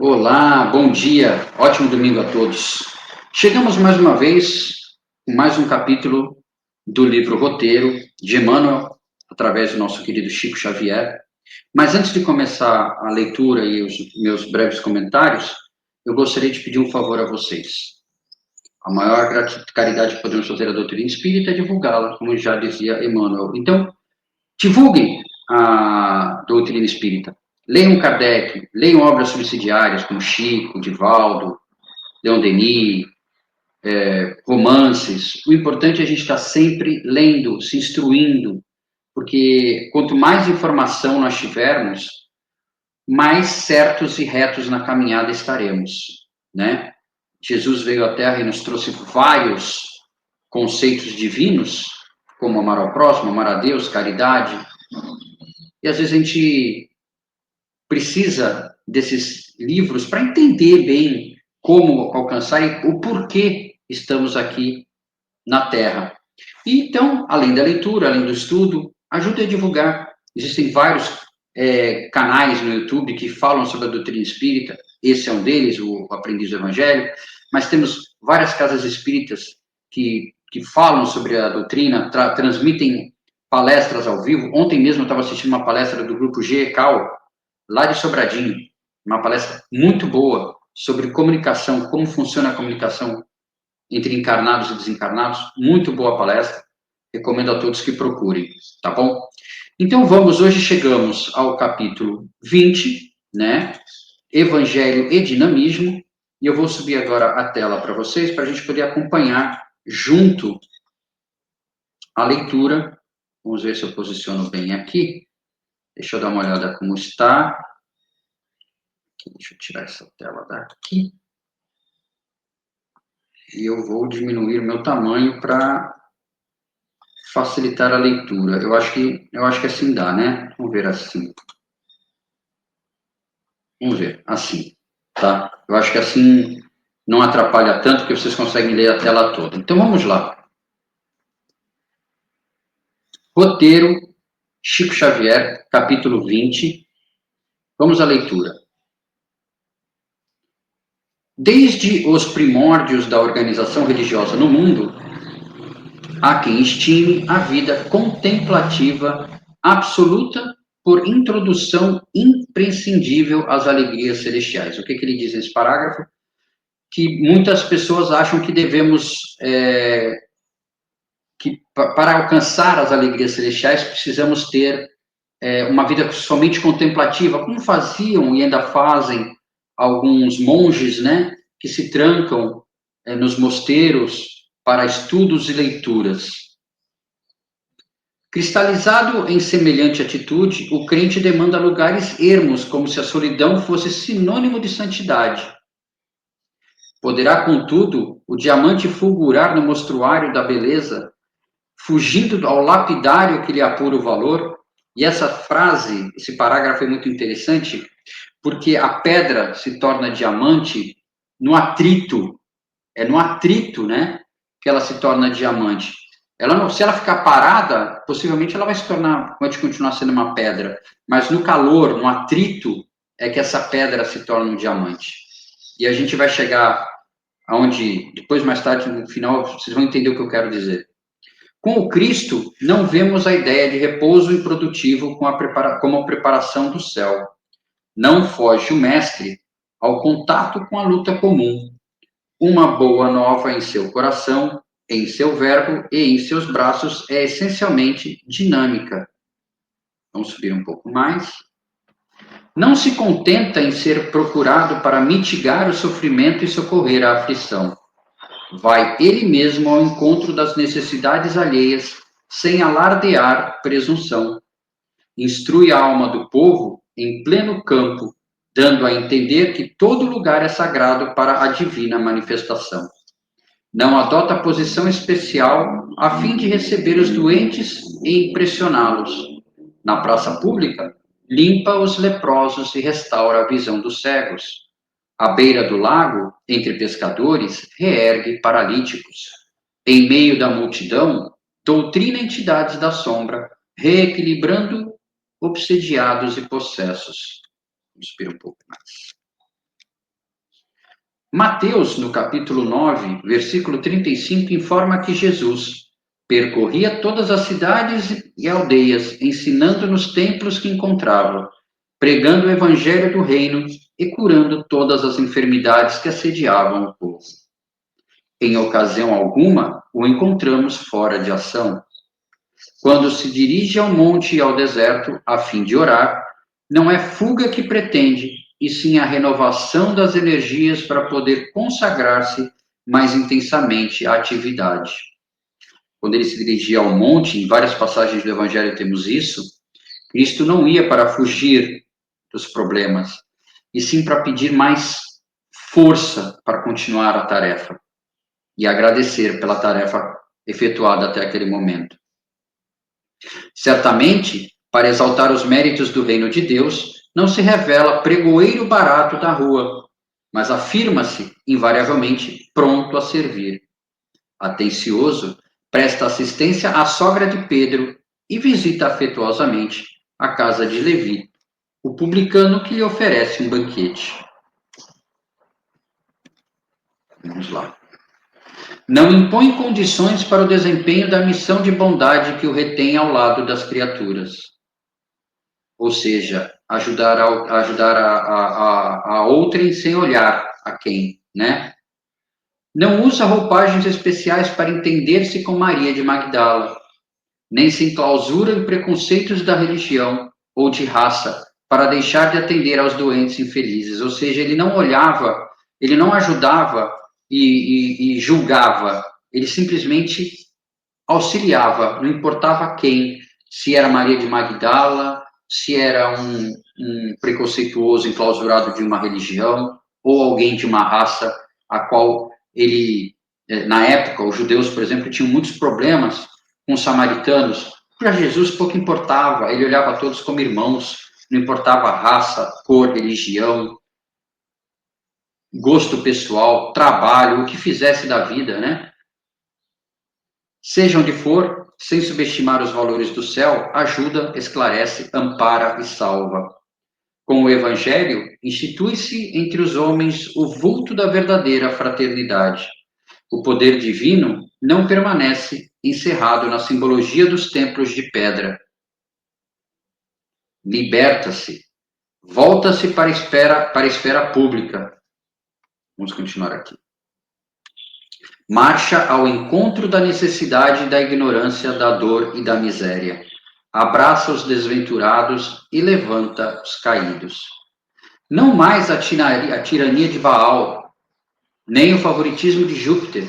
Olá, bom dia, ótimo domingo a todos. Chegamos mais uma vez com mais um capítulo do livro Roteiro de Emmanuel, através do nosso querido Chico Xavier. Mas antes de começar a leitura e os meus breves comentários, eu gostaria de pedir um favor a vocês. A maior caridade que podemos fazer à doutrina espírita é divulgá-la, como já dizia Emmanuel. Então, divulguem a doutrina espírita. Leiam Kardec, leiam obras subsidiárias como Chico, Divaldo, Leon Denis, romances. O importante é a gente estar sempre lendo, se instruindo, porque quanto mais informação nós tivermos, mais certos e retos na caminhada estaremos, né? Jesus veio à Terra e nos trouxe vários conceitos divinos, como amar ao próximo, amar a Deus, caridade. E às vezes a gente precisa desses livros para entender bem como alcançar e o porquê estamos aqui na Terra. E então, além da leitura, além do estudo, ajude a divulgar. Existem vários canais no YouTube que falam sobre a doutrina espírita. Esse é um deles, o Aprendiz do Evangelho. Mas temos várias casas espíritas que falam sobre a doutrina, transmitem palestras ao vivo. Ontem mesmo eu estava assistindo uma palestra do grupo GECAL, lá de Sobradinho, uma palestra muito boa sobre comunicação, como funciona a comunicação entre encarnados e desencarnados, muito boa palestra, recomendo a todos que procurem, tá bom? Então vamos, hoje chegamos ao capítulo 20, né, Evangelho e Dinamismo, e eu vou subir agora a tela para vocês, para a gente poder acompanhar junto a leitura. Vamos ver se eu posiciono bem aqui, deixa eu dar uma olhada como está. Deixa eu tirar essa tela daqui. E eu vou diminuir o meu tamanho para facilitar a leitura. Eu acho que assim dá, né? Vamos ver assim. Vamos ver, assim, tá? Eu acho que assim não atrapalha tanto que vocês conseguem ler a tela toda. Então vamos lá. Roteiro, Chico Xavier, capítulo 20. Vamos à leitura. Desde os primórdios da organização religiosa no mundo, há quem estime a vida contemplativa absoluta por introdução imprescindível às alegrias celestiais. O que ele diz nesse parágrafo? Que muitas pessoas acham que devemos, que para alcançar as alegrias celestiais, precisamos ter uma vida somente contemplativa, como faziam e ainda fazem alguns monges, né, que se trancam nos mosteiros para estudos e leituras. Cristalizado em semelhante atitude, o crente demanda lugares ermos, como se a solidão fosse sinônimo de santidade. Poderá, contudo, o diamante fulgurar no mostruário da beleza, fugindo ao lapidário que lhe apura o valor? E essa frase, esse parágrafo é muito interessante, porque a pedra se torna diamante no atrito, é no atrito, né, que ela se torna diamante. Ela não, se ela ficar parada, possivelmente ela vai se tornar, pode continuar sendo uma pedra, mas no calor, no atrito, é que essa pedra se torna um diamante. E a gente vai chegar aonde, depois mais tarde, no final, vocês vão entender o que eu quero dizer. Com o Cristo, não vemos a ideia de repouso improdutivo como a preparação do céu. Não foge o mestre ao contato com a luta comum. Uma boa nova em seu coração, em seu verbo e em seus braços é essencialmente dinâmica. Vamos subir um pouco mais. Não se contenta em ser procurado para mitigar o sofrimento e socorrer a aflição. Vai ele mesmo ao encontro das necessidades alheias, sem alardear presunção. Instrui a alma do povo em pleno campo, dando a entender que todo lugar é sagrado para a divina manifestação. Não adota posição especial a fim de receber os doentes e impressioná-los. Na praça pública, limpa os leprosos e restaura a visão dos cegos. À beira do lago, entre pescadores, reergue paralíticos. Em meio da multidão, doutrina entidades da sombra, reequilibrando obsediados e possessos. Vamos subir um pouco mais. Mateus, no capítulo 9, versículo 35, informa que Jesus percorria todas as cidades e aldeias, ensinando nos templos que encontrava, pregando o evangelho do reino e curando todas as enfermidades que assediavam o povo. Em ocasião alguma, o encontramos fora de ação. Quando se dirige ao monte e ao deserto, a fim de orar, não é fuga que pretende, e sim a renovação das energias para poder consagrar-se mais intensamente à atividade. Quando ele se dirigia ao monte, em várias passagens do Evangelho temos isso, Cristo não ia para fugir dos problemas, e sim para pedir mais força para continuar a tarefa e agradecer pela tarefa efetuada até aquele momento. Certamente, para exaltar os méritos do reino de Deus, não se revela pregoeiro barato da rua, mas afirma-se, invariavelmente, pronto a servir. Atencioso, presta assistência à sogra de Pedro e visita afetuosamente a casa de Levi, o publicano que lhe oferece um banquete. Vamos lá. Não impõe condições para o desempenho da missão de bondade que o retém ao lado das criaturas. Ou seja, ajudar a outrem sem olhar a quem, né? Não usa roupagens especiais para entender-se com Maria de Magdala, nem se enclausura em preconceitos da religião ou de raça para deixar de atender aos doentes infelizes. Ou seja, ele não olhava, ele não ajudava e julgava, ele simplesmente auxiliava, não importava quem, se era Maria de Magdala, se era um preconceituoso enclausurado de uma religião, ou alguém de uma raça a qual ele, na época, os judeus, por exemplo, tinham muitos problemas com os samaritanos. Para Jesus pouco importava, ele olhava a todos como irmãos, não importava raça, cor, religião, gosto pessoal, trabalho, o que fizesse da vida, né? Seja onde for, sem subestimar os valores do céu, ajuda, esclarece, ampara e salva. Com o Evangelho, institui-se entre os homens o vulto da verdadeira fraternidade. O poder divino não permanece encerrado na simbologia dos templos de pedra. Liberta-se, volta-se para a esfera pública. Vamos continuar aqui. Marcha ao encontro da necessidade, da ignorância, da dor e da miséria. Abraça os desventurados e levanta os caídos. Não mais a tirania de Baal, nem o favoritismo de Júpiter,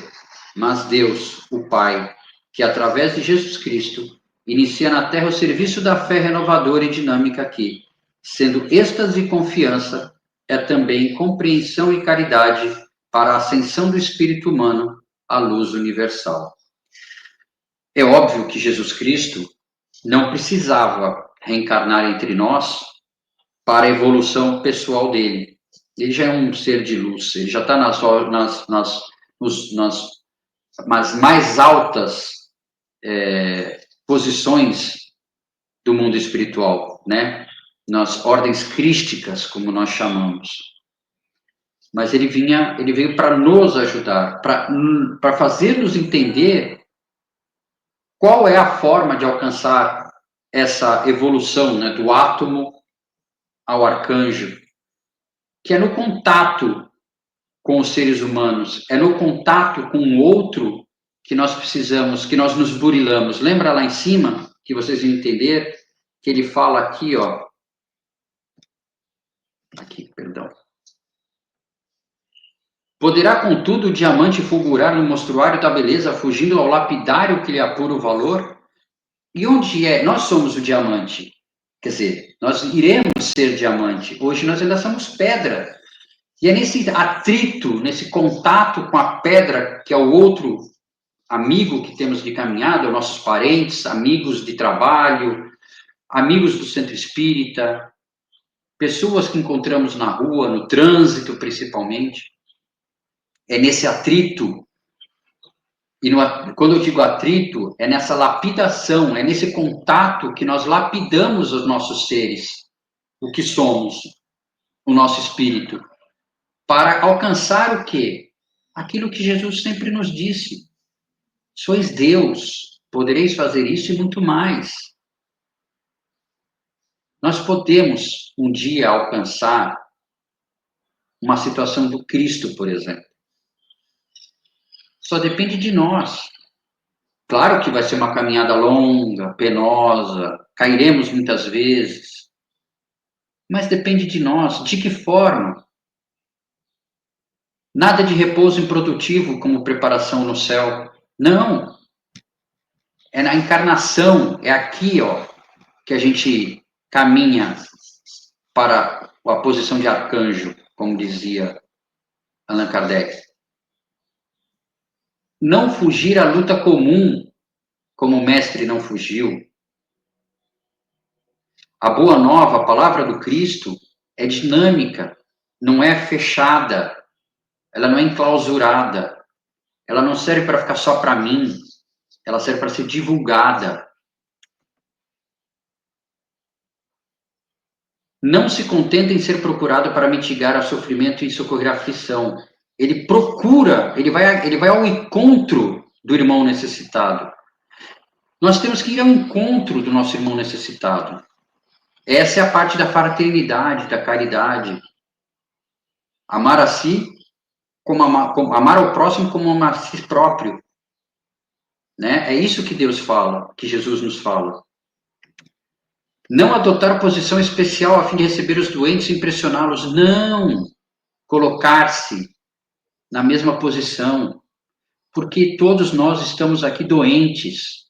mas Deus, o Pai, que através de Jesus Cristo inicia na Terra o serviço da fé renovadora e dinâmica que, sendo êxtase e confiança, é também compreensão e caridade para a ascensão do espírito humano à luz universal. É óbvio que Jesus Cristo não precisava reencarnar entre nós para a evolução pessoal dele. Ele já é um ser de luz, ele já está nas mais altas posições do mundo espiritual, né? Nas ordens crísticas, como nós chamamos. Mas ele veio para nos ajudar, para fazer-nos entender qual é a forma de alcançar essa evolução, né, do átomo ao arcanjo, que é no contato com os seres humanos, é no contato com o outro que nós precisamos, que nós nos burilamos. Lembra lá em cima, que vocês vão entender, que ele fala aqui, ó. Aqui, perdão. Poderá, contudo, o diamante fulgurar no mostruário da beleza, fugindo ao lapidário que lhe apura o valor? E onde é? Nós somos o diamante. Quer dizer, nós iremos ser diamante. Hoje nós ainda somos pedra. E é nesse atrito, nesse contato com a pedra, que é o outro amigo que temos de caminhada, nossos parentes, amigos de trabalho, amigos do centro espírita, pessoas que encontramos na rua, no trânsito principalmente. É nesse atrito, e quando eu digo atrito, é nessa lapidação, é nesse contato que nós lapidamos os nossos seres, o que somos, o nosso espírito. para alcançar o quê? Aquilo que Jesus sempre nos disse. Sois Deus, podereis fazer isso e muito mais. Nós podemos um dia alcançar uma situação do Cristo, por exemplo. Só depende de nós. Claro que vai ser uma caminhada longa, penosa, cairemos muitas vezes, mas depende de nós. De que forma? Nada de repouso improdutivo como preparação no céu. Não. É na encarnação, é aqui, ó, que a gente caminha para a posição de arcanjo, como dizia Allan Kardec. Não fugir à luta comum, como o mestre não fugiu. A boa nova, a palavra do Cristo, é dinâmica, não é fechada, ela não é enclausurada, ela não serve para ficar só para mim, ela serve para ser divulgada. Não se contenta em ser procurado para mitigar o sofrimento e socorrer a aflição. Ele procura, ele vai ao encontro do irmão necessitado. Nós temos que ir ao encontro do nosso irmão necessitado. Essa é a parte da fraternidade, da caridade. Amar a si, amar ao próximo como amar a si próprio. Né? É isso que Deus fala, que Jesus nos fala. Não adotar posição especial a fim de receber os doentes e impressioná-los. Não! Colocar-se na mesma posição. Porque todos nós estamos aqui doentes.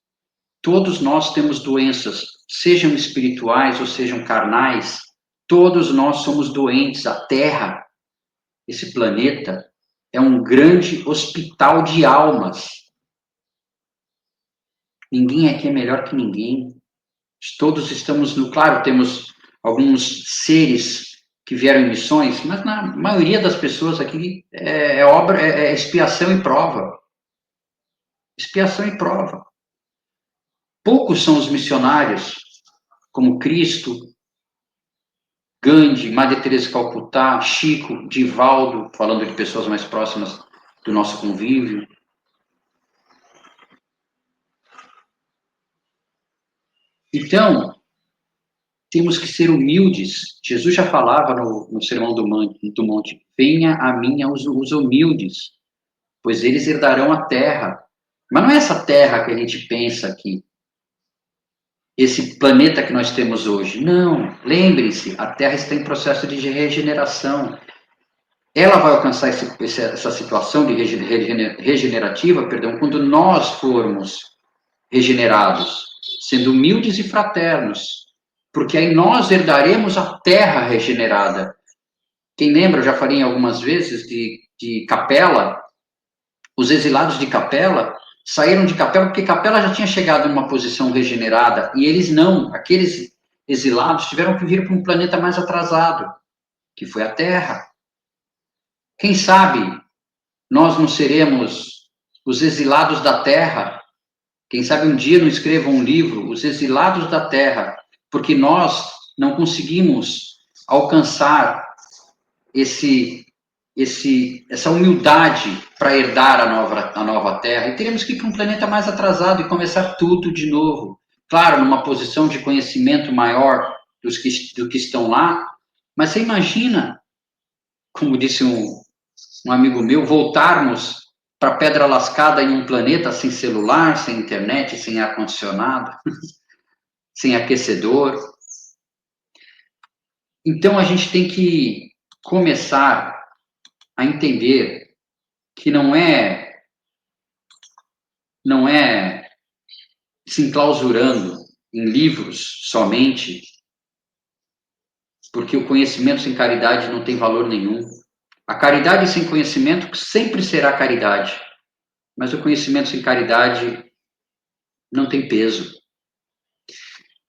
Todos nós temos doenças, sejam espirituais ou sejam carnais. Todos nós somos doentes. A Terra, esse planeta, é um grande hospital de almas. Ninguém aqui é melhor que ninguém. Todos estamos no... Claro, temos alguns seres que vieram em missões, mas na maioria das pessoas aqui é expiação e prova. Expiação e prova. Poucos são os missionários, como Cristo, Gandhi, Madre Teresa de Calcutá, Chico, Divaldo, falando de pessoas mais próximas do nosso convívio. Então, temos que ser humildes. Jesus já falava no Sermão do Monte, venha a mim os humildes, pois eles herdarão a terra. Mas não é essa terra que a gente pensa aqui, esse planeta que nós temos hoje. Não, lembre-se, a terra está em processo de regeneração. Ela vai alcançar essa situação de regenerativa, quando nós formos regenerados, sendo humildes e fraternos, porque aí nós herdaremos a terra regenerada. Quem lembra, eu já falei algumas vezes de Capela, os exilados de Capela saíram de Capela porque Capela já tinha chegado em uma posição regenerada, e eles não, aqueles exilados tiveram que vir para um planeta mais atrasado, que foi a Terra. Quem sabe nós não seremos os exilados da Terra? Quem sabe um dia não escrevam um livro, Os Exilados da Terra, porque nós não conseguimos alcançar essa humildade para herdar a nova Terra. E teremos que ir para um planeta mais atrasado e começar tudo de novo. Claro, numa posição de conhecimento maior do que estão lá, mas você imagina, como disse um amigo meu, voltarmos para Pedra Lascada em um planeta sem celular, sem internet, sem ar-condicionado, sem aquecedor. Então, a gente tem que começar a entender que não é se enclausurando em livros somente, porque o conhecimento sem caridade não tem valor nenhum. A caridade sem conhecimento sempre será caridade, mas o conhecimento sem caridade não tem peso.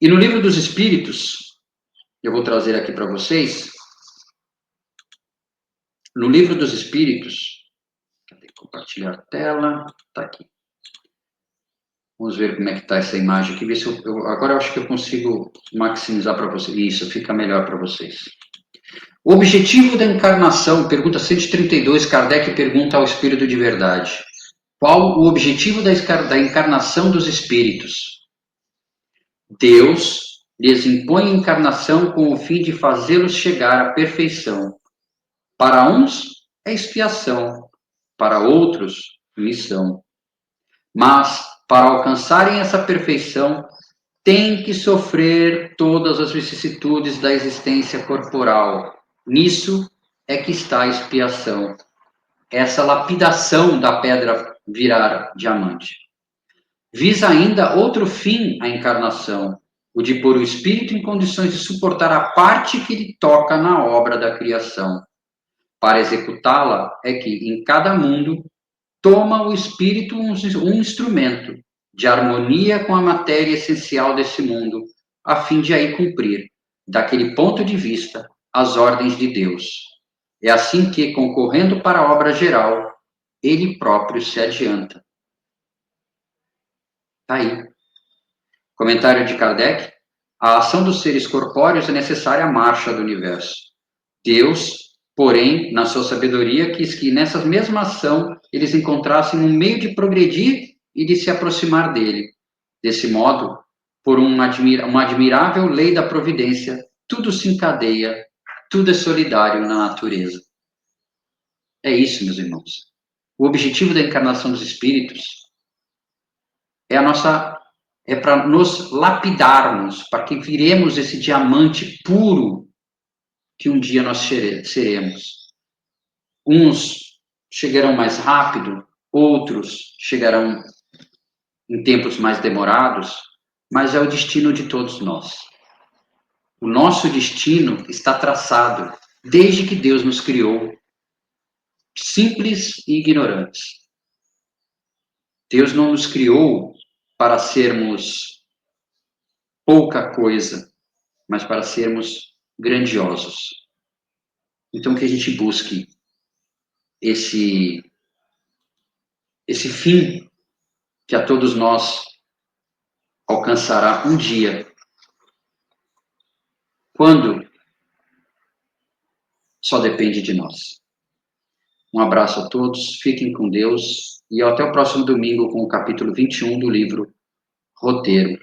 E no Livro dos Espíritos, eu vou trazer aqui para vocês, no Livro dos Espíritos, cadê? Compartilhar a tela, está aqui. Vamos ver como é que está essa imagem aqui, ver se agora eu acho que eu consigo maximizar para vocês. Isso, fica melhor para vocês. Objetivo da encarnação, pergunta 132, Kardec pergunta ao Espírito de Verdade. Qual o objetivo da encarnação dos espíritos? Deus lhes impõe a encarnação com o fim de fazê-los chegar à perfeição. Para uns é expiação, para outros, missão. Mas, para alcançarem essa perfeição, têm que sofrer todas as vicissitudes da existência corporal. Nisso é que está a expiação, essa lapidação da pedra virar diamante. Visa ainda outro fim a encarnação, o de pôr o espírito em condições de suportar a parte que lhe toca na obra da criação. Para executá-la é que, em cada mundo, toma o espírito um instrumento de harmonia com a matéria essencial desse mundo, a fim de aí cumprir, daquele ponto de vista, as ordens de Deus. É assim que, concorrendo para a obra geral, ele próprio se adianta. Está aí. Comentário de Kardec. A ação dos seres corpóreos é necessária à marcha do universo. Deus, porém, na sua sabedoria, quis que nessa mesma ação eles encontrassem um meio de progredir e de se aproximar dele. Desse modo, por uma admirável lei da providência, tudo se encadeia, tudo é solidário na natureza. É isso, meus irmãos. O objetivo da encarnação dos espíritos é para nos lapidarmos, para que viremos esse diamante puro que um dia nós seremos. Uns chegarão mais rápido, outros chegarão em tempos mais demorados, mas é o destino de todos nós. O nosso destino está traçado desde que Deus nos criou, simples e ignorantes. Deus não nos criou para sermos pouca coisa, mas para sermos grandiosos. Então que a gente busque esse fim que a todos nós alcançará um dia. Quando? Só depende de nós. Um abraço a todos, fiquem com Deus e até o próximo domingo com o capítulo 21 do livro Roteiro,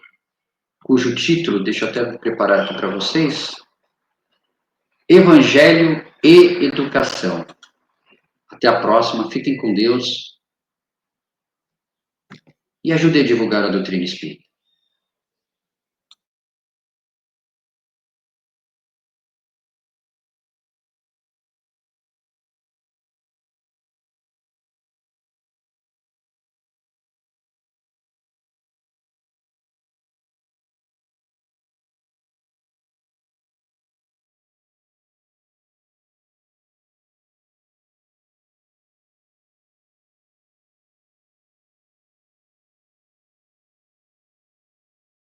cujo título, deixa eu até preparar aqui para vocês, Evangelho e Educação. Até a próxima, fiquem com Deus e ajudem a divulgar a doutrina espírita.